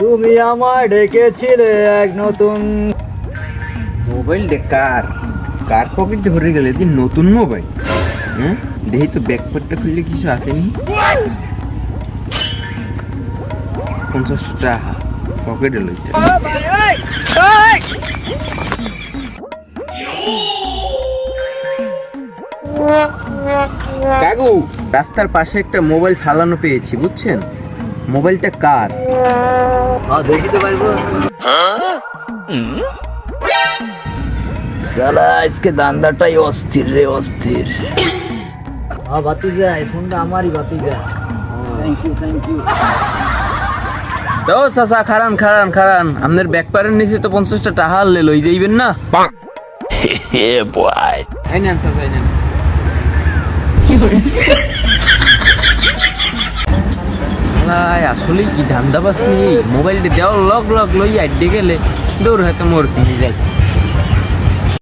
তুমি আমায় ডেকেছিলে এক নতুন মোবাইল দে কার কার পকেটে ভরে গেলে যে নতুন মোবাইল। হ্যাঁ দেখি তো ব্যাকপ্যাকটা খুললে কিছু আসেনি। 50 টাকা পকেটে লইতে। কাকু রাস্তার পাশে একটা মোবাইল ফালানো পেয়েছি বুঝছেন। মোবাইলটা কার? দেখিতে পারবো। সালা আজকে দান্দাটাই অস্থির রে অস্থির। ভাতিজা এই ফোনটা আমারই ভাতিজা। Thank you. ও চাচা খারান খারান খারান আপনার ব্যাকপ্যাকের নিচে তো 50 টাকা হারলে লই যাইবেন না। এই নেন চাচা এই নেন। আসলে কি ধান্দাবাজ নেই মোবাইলটা দেওয়ার লগ লগ লইয়া আড্ডে গেলে দৌড় হাতে মোর কিনে যায়।